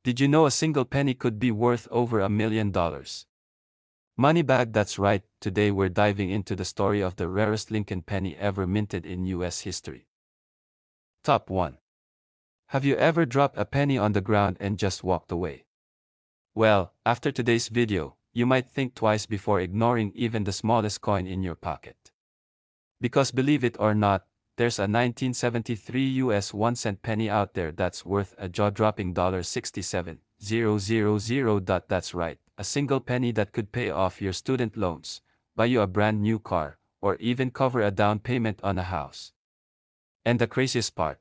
Did you know a single penny could be worth over $1 million? Money bag, that's right. Today we're diving into the story of the rarest Lincoln penny ever minted in US history. Top 1. Have you ever dropped a penny on the ground and just walked away? Well, after today's video, you might think twice before ignoring even the smallest coin in your pocket. Because believe it or not, there's a 1973 US 1-cent penny out there that's worth a jaw-dropping $67,000. That's right, a single penny that could pay off your student loans, buy you a brand new car, or even cover a down payment on a house. And the craziest part?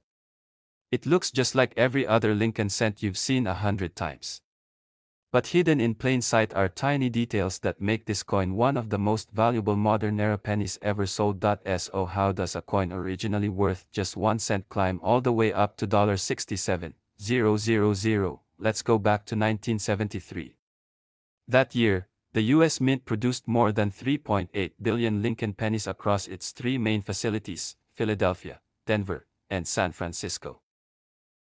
It looks just like every other Lincoln cent you've seen 100 times. But hidden in plain sight are tiny details that make this coin one of the most valuable modern-era pennies ever sold. So how does a coin originally worth just 1 cent climb all the way up to $67,000? Let's go back to 1973. That year, the US Mint produced more than 3.8 billion Lincoln pennies across its three main facilities, Philadelphia, Denver, and San Francisco.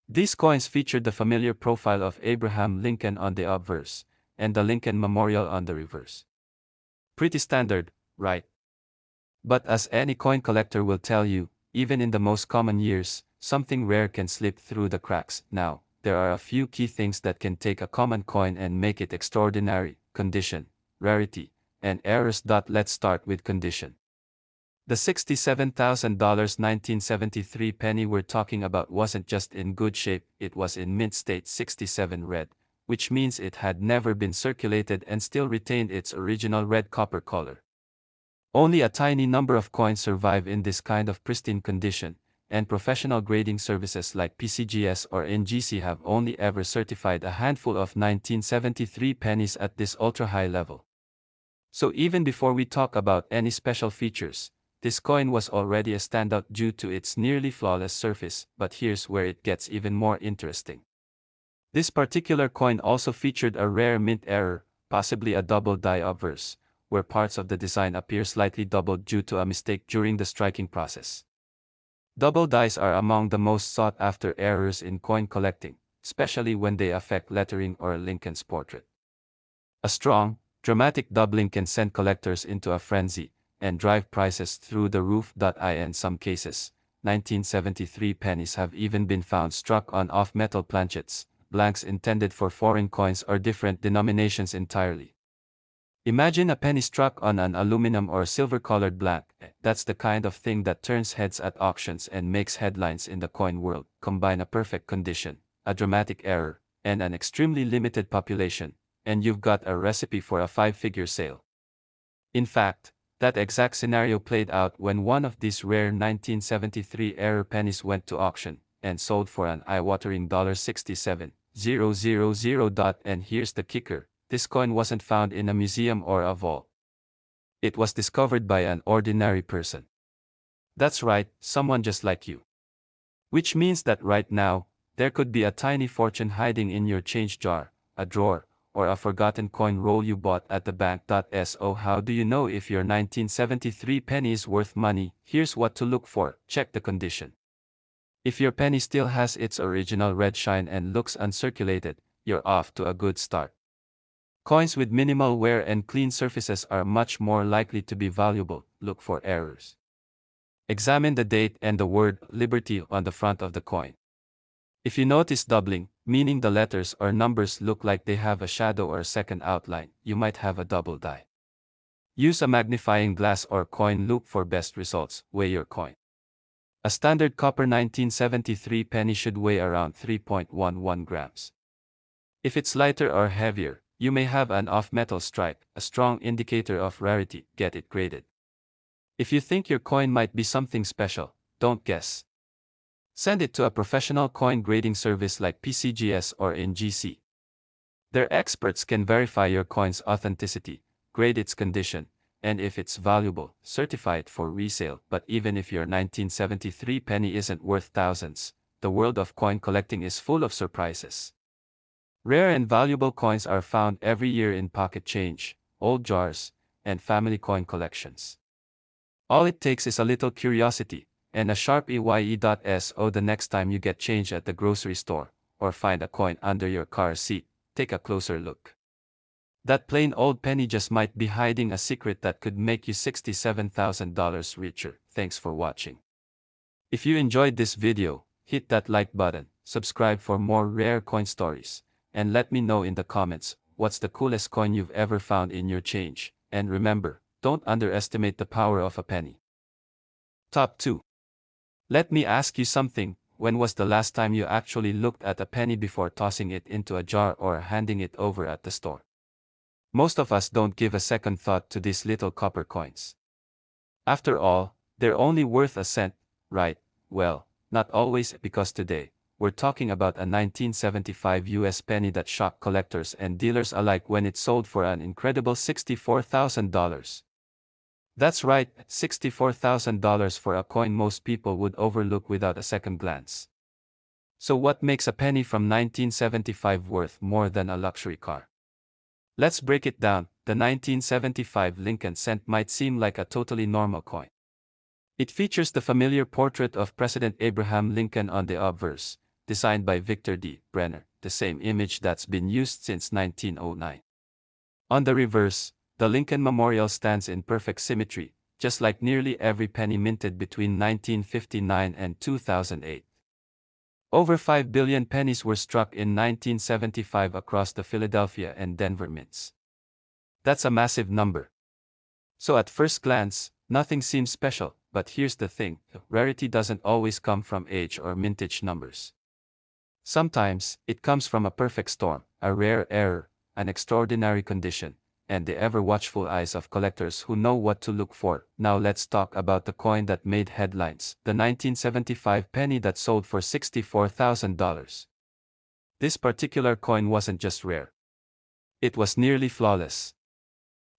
These coins featured the familiar profile of Abraham Lincoln on the obverse, and the Lincoln Memorial on the reverse. Pretty standard, right? But as any coin collector will tell you, even in the most common years, something rare can slip through the cracks. Now, there are a few key things that can take a common coin and make it extraordinary: condition, rarity, and errors. Let's start with condition. The $67,000 1973 penny we're talking about wasn't just in good shape, it was in mint state 67 red, which means it had never been circulated and still retained its original red copper color. Only a tiny number of coins survive in this kind of pristine condition, and professional grading services like PCGS or NGC have only ever certified a handful of 1973 pennies at this ultra-high level. So even before we talk about any special features, this coin was already a standout due to its nearly flawless surface. But here's where it gets even more interesting. This particular coin also featured a rare mint error, possibly a double die obverse, where parts of the design appear slightly doubled due to a mistake during the striking process. Double dies are among the most sought-after errors in coin collecting, especially when they affect lettering or Lincoln's portrait. A strong, dramatic doubling can send collectors into a frenzy and drive prices through the roof. In some cases, 1973 pennies have even been found struck on off-metal planchets, blanks intended for foreign coins or different denominations entirely. Imagine a penny struck on an aluminum or silver-colored blank. That's the kind of thing that turns heads at auctions and makes headlines in the coin world. Combine a perfect condition, a dramatic error, and an extremely limited population, and you've got a recipe for a five-figure sale. In fact, that exact scenario played out when one of these rare 1973 error pennies went to auction and sold for an eye-watering $67,000. And here's the kicker: this coin wasn't found in a museum or a vault. It was discovered by an ordinary person. That's right, someone just like you. Which means that right now, there could be a tiny fortune hiding in your change jar, a drawer, or a forgotten coin roll you bought at the bank. So how do you know if your 1973 penny is worth money? Here's what to look for: check the condition. If your penny still has its original red shine and looks uncirculated, you're off to a good start. Coins with minimal wear and clean surfaces are much more likely to be valuable. Look for errors. Examine the date and the word Liberty on the front of the coin. If you notice doubling, meaning the letters or numbers look like they have a shadow or second outline, you might have a double die. Use a magnifying glass or coin loupe for best results. Weigh your coin. A standard copper 1973 penny should weigh around 3.11 grams. If it's lighter or heavier, you may have an off-metal stripe, a strong indicator of rarity. Get it graded. If you think your coin might be something special, don't guess. Send it to a professional coin grading service like PCGS or NGC. Their experts can verify your coin's authenticity, grade its condition, and if it's valuable, certify it for resale. But even if your 1973 penny isn't worth thousands, the world of coin collecting is full of surprises. Rare and valuable coins are found every year in pocket change, old jars, and family coin collections. All it takes is a little curiosity and a sharp EYE.so the next time you get change at the grocery store, or find a coin under your car seat, take a closer look. That plain old penny just might be hiding a secret that could make you $67,000 richer. Thanks for watching. If you enjoyed this video, hit that like button, subscribe for more rare coin stories, and let me know in the comments what's the coolest coin you've ever found in your change. And remember, don't underestimate the power of a penny. Top 2. Let me ask you something. When was the last time you actually looked at a penny before tossing it into a jar or handing it over at the store? Most of us don't give a second thought to these little copper coins. After all, they're only worth a cent, right? Well, not always, because today, we're talking about a 1975 US penny that shocked collectors and dealers alike when it sold for an incredible $64,000. That's right, $64,000 for a coin most people would overlook without a second glance. So what makes a penny from 1975 worth more than a luxury car? Let's break it down. The 1975 Lincoln cent might seem like a totally normal coin. It features the familiar portrait of President Abraham Lincoln on the obverse, designed by Victor D. Brenner, the same image that's been used since 1909. On the reverse, the Lincoln Memorial stands in perfect symmetry, just like nearly every penny minted between 1959 and 2008. Over 5 billion pennies were struck in 1975 across the Philadelphia and Denver mints. That's a massive number. So at first glance, nothing seems special, but here's the thing: rarity doesn't always come from age or mintage numbers. Sometimes, it comes from a perfect storm, a rare error, an extraordinary condition, and the ever-watchful eyes of collectors who know what to look for. Now let's talk about the coin that made headlines, the 1975 penny that sold for $64,000. This particular coin wasn't just rare. It was nearly flawless.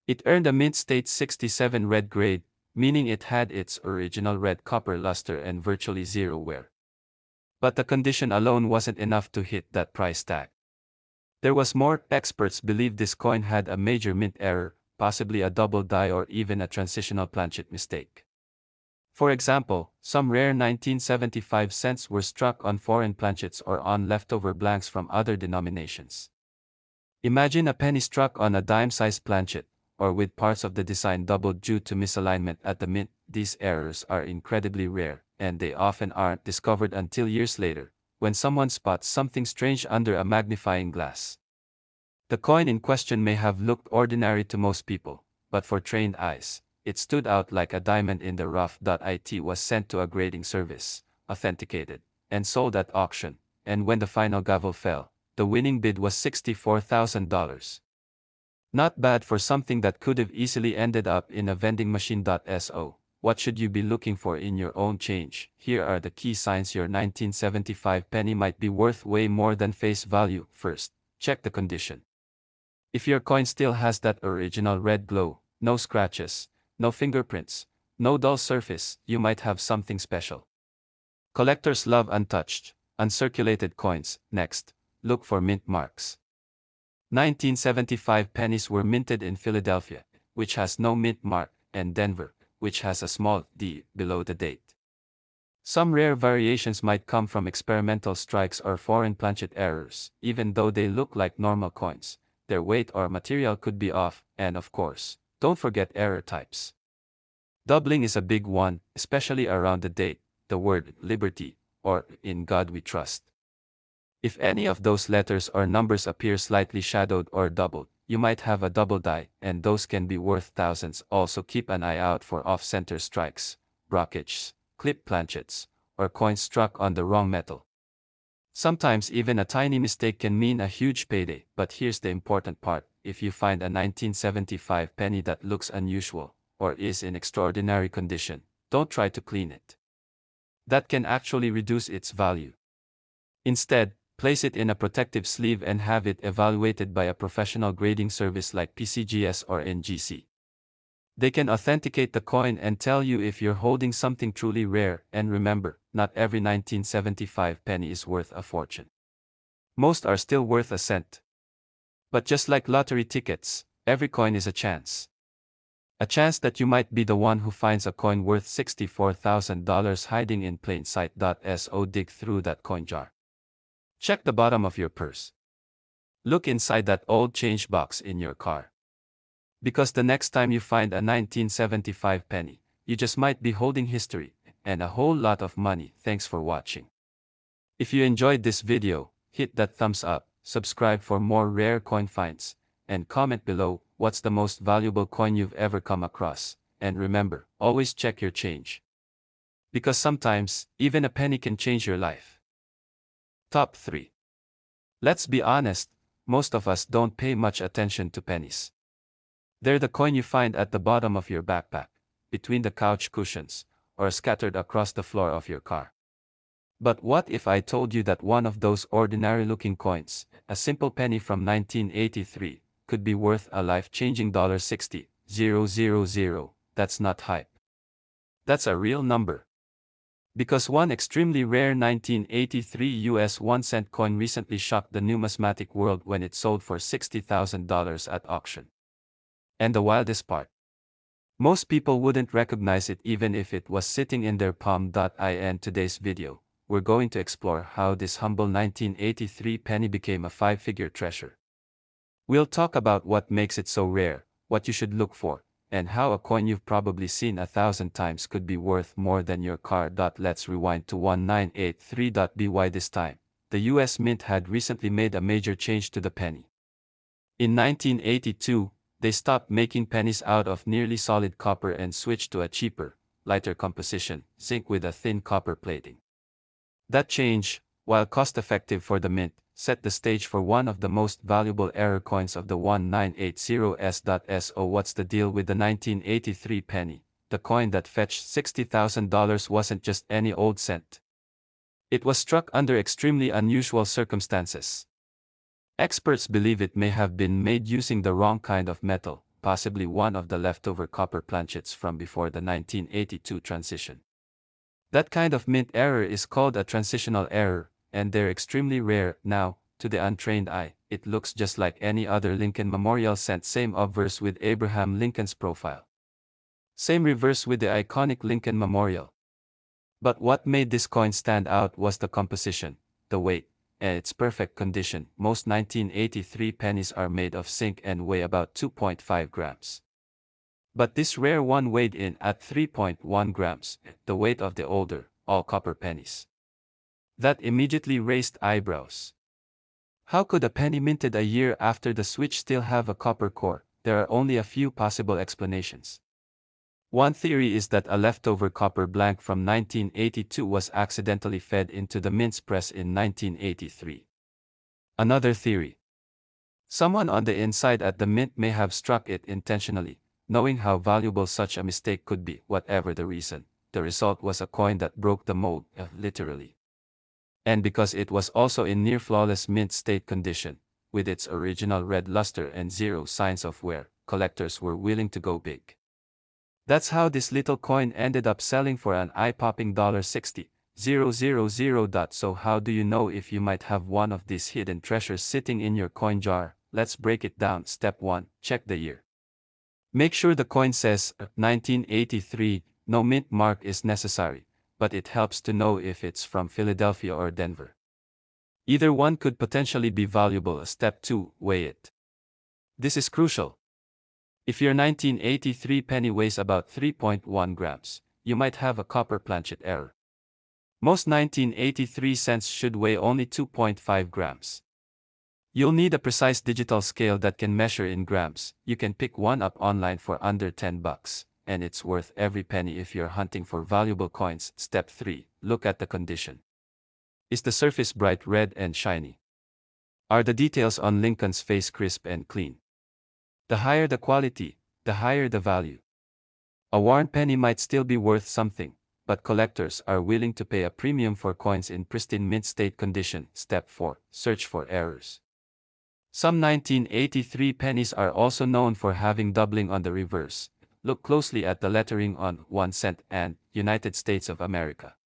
It earned a mint state 67 red grade, meaning it had its original red copper luster and virtually zero wear. But the condition alone wasn't enough to hit that price tag. There was more. Experts believe this coin had a major mint error, possibly a double die or even a transitional planchet mistake. For example, some rare 1975 cents were struck on foreign planchets or on leftover blanks from other denominations. Imagine a penny struck on a dime-sized planchet, or with parts of the design doubled due to misalignment at the mint. These errors are incredibly rare, and they often aren't discovered until years later, when someone spots something strange under a magnifying glass. The coin in question may have looked ordinary to most people, but for trained eyes, it stood out like a diamond in the rough. It was sent to a grading service, authenticated, and sold at auction, and when the final gavel fell, the winning bid was $64,000. Not bad for something that could have easily ended up in a vending machine. So, what should you be looking for in your own change? Here are the key signs your 1975 penny might be worth way more than face value. First, check the condition. If your coin still has that original red glow, no scratches, no fingerprints, no dull surface, you might have something special. Collectors love untouched, uncirculated coins. Next, look for mint marks. 1975 pennies were minted in Philadelphia, which has no mint mark, and Denver, which has a small D below the date. Some rare variations might come from experimental strikes or foreign planchet errors. Even though they look like normal coins, their weight or material could be off, and of course, don't forget error types. Doubling is a big one, especially around the date, the word liberty, or in God we trust. If any of those letters or numbers appear slightly shadowed or doubled, you might have a double die, and those can be worth thousands. Also keep an eye out for off-center strikes, brockages, clip planchets, or coins struck on the wrong metal. Sometimes even a tiny mistake can mean a huge payday. But here's the important part: if you find a 1975 penny that looks unusual, or is in extraordinary condition, don't try to clean it. That can actually reduce its value. Instead, place it in a protective sleeve and have it evaluated by a professional grading service like PCGS or NGC. They can authenticate the coin and tell you if you're holding something truly rare. And remember, not every 1975 penny is worth a fortune. Most are still worth a cent. But just like lottery tickets, every coin is a chance. A chance that you might be the one who finds a coin worth $64,000 hiding in plain sight. So dig through that coin jar. Check the bottom of your purse. Look inside that old change box in your car. Because the next time you find a 1975 penny, you just might be holding history and a whole lot of money. Thanks for watching. If you enjoyed this video, hit that thumbs up, subscribe for more rare coin finds, and comment below what's the most valuable coin you've ever come across. And remember, always check your change. Because sometimes, even a penny can change your life. Top 3. Let's be honest, most of us don't pay much attention to pennies. They're the coin you find at the bottom of your backpack, between the couch cushions, or scattered across the floor of your car. But what if I told you that one of those ordinary-looking coins, a simple penny from 1983, could be worth a life-changing $60,000? That's not hype. That's a real number. Because one extremely rare 1983 US 1-cent coin recently shocked the numismatic world when it sold for $60,000 at auction. And the wildest part, most people wouldn't recognize it even if it was sitting in their palm. In today's video, we're going to explore how this humble 1983 penny became a 5-figure treasure. We'll talk about what makes it so rare, what you should look for, and how a coin you've probably seen 1,000 times could be worth more than your car. Let's rewind to 1983. By this time, the US Mint had recently made a major change to the penny. In 1982, they stopped making pennies out of nearly solid copper and switched to a cheaper, lighter composition, zinc with a thin copper plating. That change, while cost-effective for the mint, set the stage for one of the most valuable error coins of the 1980s. So what's the deal with the 1983 penny? The coin that fetched $60,000 wasn't just any old cent. It was struck under extremely unusual circumstances. Experts believe it may have been made using the wrong kind of metal, possibly one of the leftover copper planchets from before the 1982 transition. That kind of mint error is called a transitional error, and they're extremely rare. Now, to the untrained eye, it looks just like any other Lincoln Memorial cent. Same obverse with Abraham Lincoln's profile. Same reverse with the iconic Lincoln Memorial. But what made this coin stand out was the composition, the weight, and its perfect condition. Most 1983 pennies are made of zinc and weigh about 2.5 grams. But this rare one weighed in at 3.1 grams, the weight of the older, all-copper pennies. That immediately raised eyebrows. How could a penny minted a year after the switch still have a copper core? There are only a few possible explanations. One theory is that a leftover copper blank from 1982 was accidentally fed into the mint's press in 1983. Another theory. Someone on the inside at the mint may have struck it intentionally, knowing how valuable such a mistake could be. Whatever the reason, the result was a coin that broke the mold, literally. And because it was also in near-flawless mint state condition, with its original red luster and zero signs of wear, collectors were willing to go big. That's how this little coin ended up selling for an eye-popping $60,000. So how do you know if you might have one of these hidden treasures sitting in your coin jar? Let's break it down. Step 1. Check the year. Make sure the coin says 1983, no mint mark is necessary, but it helps to know if it's from Philadelphia or Denver. Either one could potentially be valuable. Step 2. Weigh it. This is crucial. If your 1983 penny weighs about 3.1 grams, you might have a copper planchet error. Most 1983 cents should weigh only 2.5 grams. You'll need a precise digital scale that can measure in grams. You can pick one up online for under $10, and it's worth every penny if you're hunting for valuable coins. Step 3. Look at the condition. Is the surface bright red and shiny? Are the details on Lincoln's face crisp and clean? The higher the quality, the higher the value. A worn penny might still be worth something, but collectors are willing to pay a premium for coins in pristine mint state condition. Step 4. Search for errors. Some 1983 pennies are also known for having doubling on the reverse. Look closely at the lettering on 1 cent and United States of America.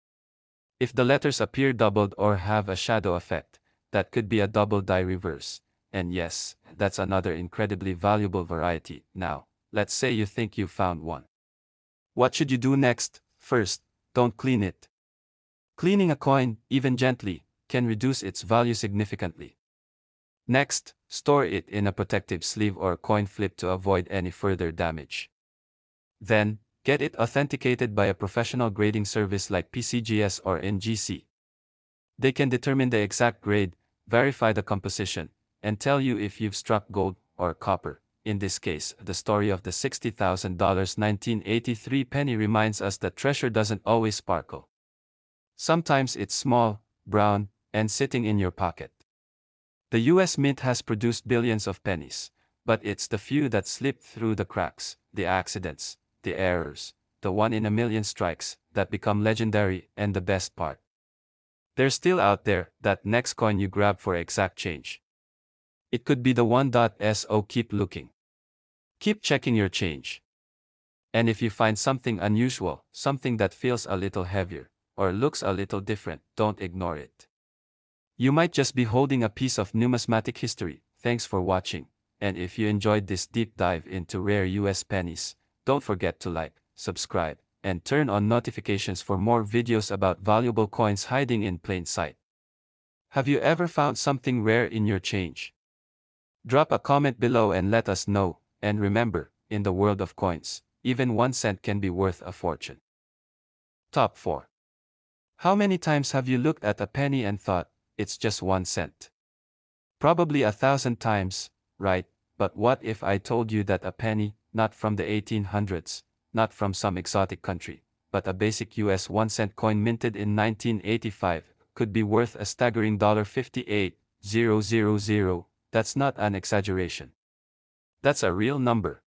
If the letters appear doubled or have a shadow effect, that could be a double die reverse. And yes, that's another incredibly valuable variety. Now, let's say you think you found one. What should you do next? First, don't clean it. Cleaning a coin, even gently, can reduce its value significantly. Next, store it in a protective sleeve or coin flip to avoid any further damage. Then, get it authenticated by a professional grading service like PCGS or NGC. They can determine the exact grade, verify the composition, and tell you if you've struck gold or copper. In this case, the story of the $60,000 1983 penny reminds us that treasure doesn't always sparkle. Sometimes it's small, brown, and sitting in your pocket. The US Mint has produced billions of pennies, but it's the few that slip through the cracks, the accidents, the errors, the one-in-a-million strikes, that become legendary. And the best part, they're still out there, that next coin you grab for exact change. It could be the one. So keep looking. Keep checking your change. And if you find something unusual, something that feels a little heavier, or looks a little different, don't ignore it. You might just be holding a piece of numismatic history. Thanks for watching, and if you enjoyed this deep dive into rare US pennies, don't forget to like, subscribe, and turn on notifications for more videos about valuable coins hiding in plain sight. Have you ever found something rare in your change? Drop a comment below and let us know, and remember, in the world of coins, even 1 cent can be worth a fortune. Top 4. How many times have you looked at a penny and thought, it's just 1 cent? Probably 1,000 times, right? But what if I told you that a penny, not from the 1800s, not from some exotic country, but a basic US 1 cent coin minted in 1985, could be worth a staggering $58,000? That's not an exaggeration. That's a real number.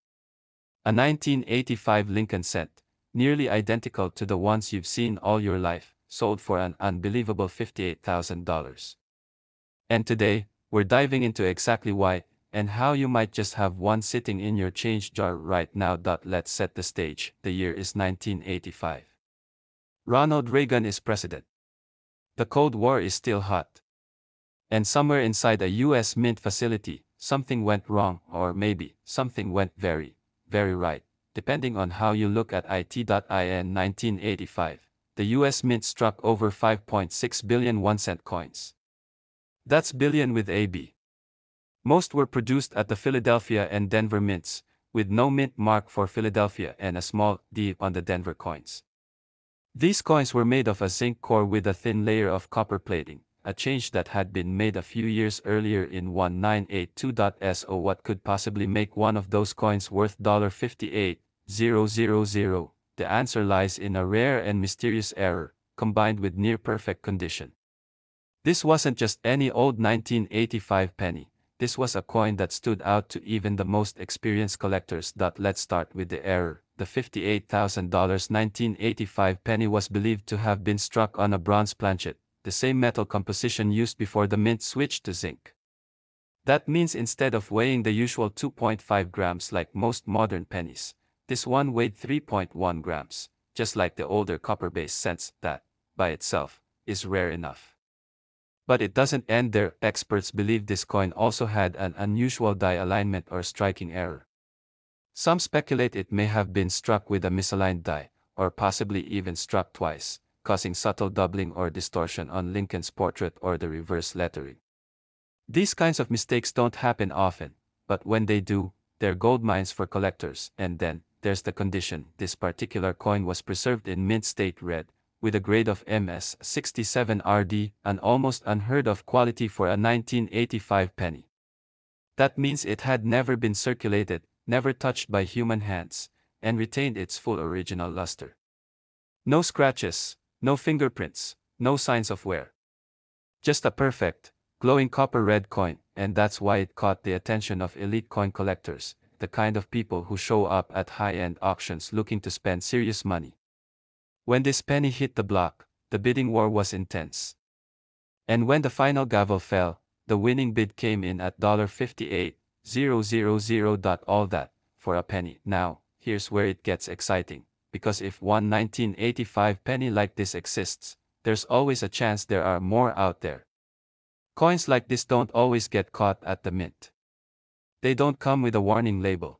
A 1985 Lincoln cent, nearly identical to the ones you've seen all your life, sold for an unbelievable $58,000. And today, we're diving into exactly why, and how you might just have one sitting in your change jar right now. Let's set the stage. The year is 1985. Ronald Reagan is president. The Cold War is still hot. And somewhere inside a US Mint facility, something went wrong, or maybe something went very, very right, depending on how you look at it. In 1985, the US Mint struck over 5.6 billion 1 cent coins. That's billion with a B. Most were produced at the Philadelphia and Denver mints, with no mint mark for Philadelphia and a small D on the Denver coins. These coins were made of a zinc core with a thin layer of copper plating, a change that had been made a few years earlier in 1982. So what could possibly make one of those coins worth $58,000? The answer lies in a rare and mysterious error, combined with near-perfect condition. This wasn't just any old 1985 penny. This was a coin that stood out to even the most experienced collectors. Let's start with the error. The $58,000 1985 penny was believed to have been struck on a bronze planchet, the same metal composition used before the mint switched to zinc. That means instead of weighing the usual 2.5 grams like most modern pennies, this one weighed 3.1 grams, just like the older copper-based cents. That, by itself, is rare enough. But it doesn't end there. Experts believe this coin also had an unusual die alignment or striking error. Some speculate it may have been struck with a misaligned die, or possibly even struck twice, causing subtle doubling or distortion on Lincoln's portrait or the reverse lettering. These kinds of mistakes don't happen often, but when they do, they're goldmines for collectors. And then, there's the condition. This particular coin was preserved in mint state red, with a grade of MS67RD, an almost unheard of quality for a 1985 penny. That means it had never been circulated, never touched by human hands, and retained its full original luster. No scratches, no fingerprints, no signs of wear. Just a perfect, glowing copper red coin, and that's why it caught the attention of elite coin collectors, the kind of people who show up at high-end auctions looking to spend serious money. When this penny hit the block, the bidding war was intense. And when the final gavel fell, the winning bid came in at $58,000. All that, for a penny. Now, here's where it gets exciting, because if one 1985 penny like this exists, there's always a chance there are more out there. Coins like this don't always get caught at the mint. They don't come with a warning label.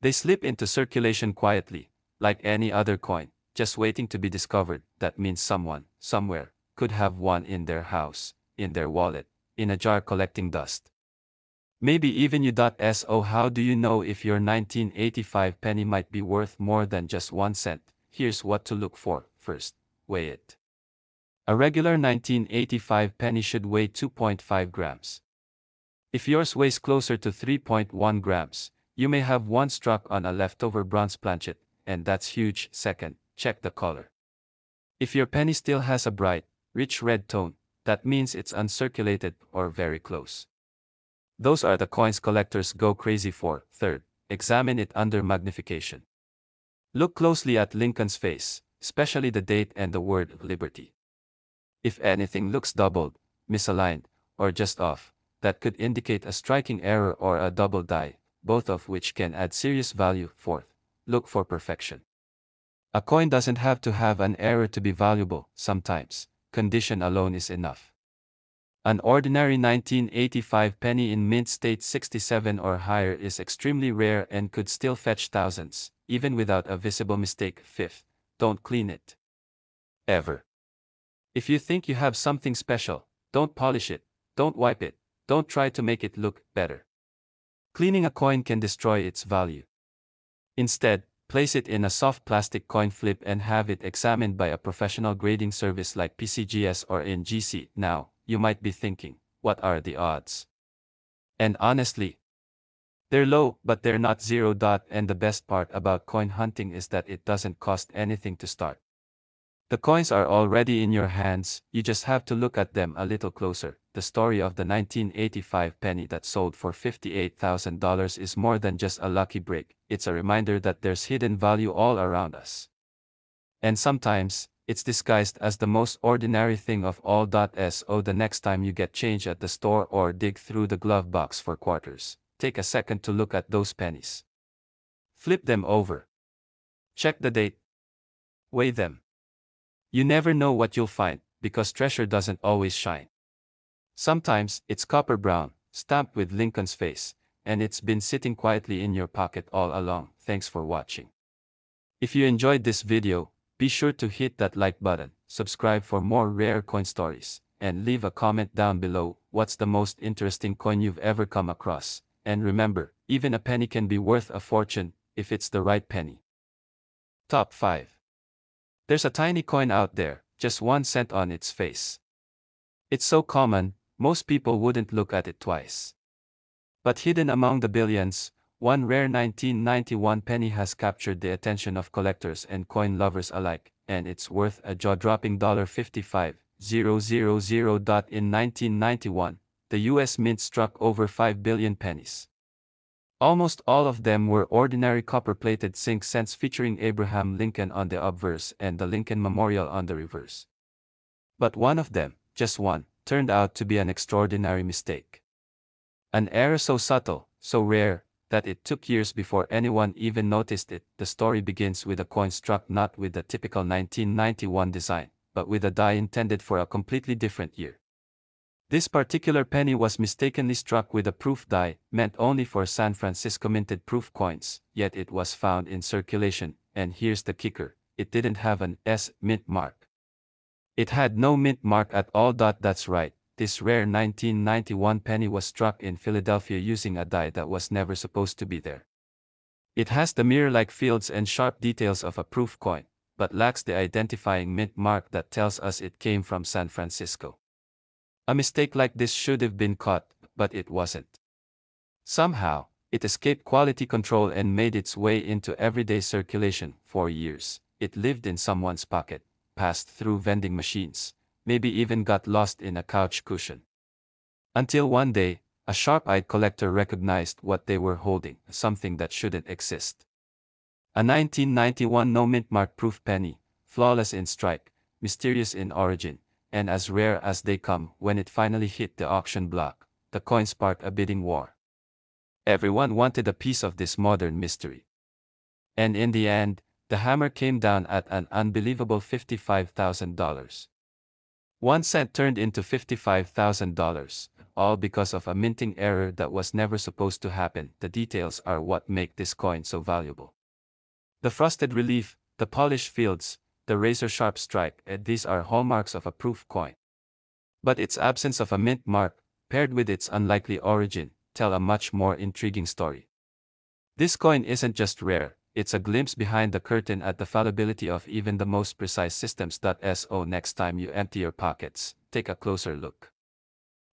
They slip into circulation quietly, like any other coin, just waiting to be discovered. That means someone, somewhere, could have one in their house, in their wallet, in a jar collecting dust. Maybe even you. So how do you know if your 1985 penny might be worth more than just 1 cent? Here's what to look for. First, weigh it. A regular 1985 penny should weigh 2.5 grams. If yours weighs closer to 3.1 grams, you may have one struck on a leftover bronze planchet, and that's huge. Second, check the color. If your penny still has a bright, rich red tone, that means it's uncirculated or very close. Those are the coins collectors go crazy for. Third, examine it under magnification. Look closely at Lincoln's face, especially the date and the word liberty. If anything looks doubled, misaligned, or just off, that could indicate a striking error or a double die, both of which can add serious value. Fourth, look for perfection. A coin doesn't have to have an error to be valuable. Sometimes, condition alone is enough. An ordinary 1985 penny in mint state 67 or higher is extremely rare and could still fetch thousands, even without a visible mistake. Fifth, don't clean it. Ever. If you think you have something special, don't polish it, don't wipe it, don't try to make it look better. Cleaning a coin can destroy its value. Instead, place it in a soft plastic coin flip and have it examined by a professional grading service like PCGS or NGC. Now, you might be thinking, what are the odds? And honestly, they're low, but they're not zero. And the best part about coin hunting is that it doesn't cost anything to start. The coins are already in your hands, you just have to look at them a little closer. The story of the 1985 penny that sold for $58,000 is more than just a lucky break, it's a reminder that there's hidden value all around us. And sometimes, it's disguised as the most ordinary thing of all. So the next time you get change at the store or dig through the glove box for quarters, take a second to look at those pennies. Flip them over. Check the date. Weigh them. You never know what you'll find, because treasure doesn't always shine. Sometimes, it's copper brown, stamped with Lincoln's face, and it's been sitting quietly in your pocket all along. Thanks for watching. If you enjoyed this video, be sure to hit that like button, subscribe for more rare coin stories, and leave a comment down below. What's the most interesting coin you've ever come across? And remember, even a penny can be worth a fortune, if it's the right penny. Top 5. There's a tiny coin out there, just 1 cent on its face. It's so common, most people wouldn't look at it twice. But hidden among the billions, one rare 1991 penny has captured the attention of collectors and coin lovers alike, and it's worth a jaw-dropping $55,000. In 1991, the US Mint struck over 5 billion pennies. Almost all of them were ordinary copper-plated zinc cents featuring Abraham Lincoln on the obverse and the Lincoln Memorial on the reverse. But one of them, just one, turned out to be an extraordinary mistake. An error so subtle, so rare, that it took years before anyone even noticed it. The story begins with a coin struck not with the typical 1991 design, but with a die intended for a completely different year. This particular penny was mistakenly struck with a proof die, meant only for San Francisco minted proof coins, yet it was found in circulation, and here's the kicker, it didn't have an S mint mark. It had no mint mark at all. That's right, this rare 1991 penny was struck in Philadelphia using a die that was never supposed to be there. It has the mirror-like fields and sharp details of a proof coin, but lacks the identifying mint mark that tells us it came from San Francisco. A mistake like this should have been caught, but it wasn't. Somehow, it escaped quality control and made its way into everyday circulation. For years, it lived in someone's pocket, passed through vending machines, maybe even got lost in a couch cushion. Until one day, a sharp-eyed collector recognized what they were holding, something that shouldn't exist. A 1991 no mint mark proof penny, flawless in strike, mysterious in origin, and as rare as they come. When it finally hit the auction block, the coin sparked a bidding war. Everyone wanted a piece of this modern mystery. And in the end, the hammer came down at an unbelievable $55,000. 1 cent turned into $55,000, all because of a minting error that was never supposed to happen. The details are what make this coin so valuable. The frosted relief, the polished fields, the razor-sharp strike, and these are hallmarks of a proof coin. But its absence of a mint mark, paired with its unlikely origin, tell a much more intriguing story. This coin isn't just rare, it's a glimpse behind the curtain at the fallibility of even the most precise systems. So next time you empty your pockets, take a closer look.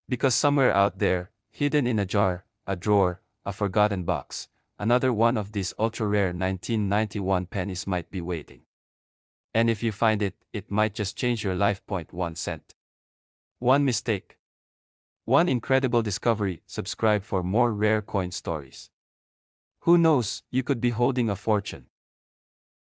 Because somewhere out there, hidden in a jar, a drawer, a forgotten box, another one of these ultra-rare 1991 pennies might be waiting. And if you find it, it might just change your life. 1 cent. One mistake. One incredible discovery. Subscribe for more rare coin stories. Who knows, you could be holding a fortune.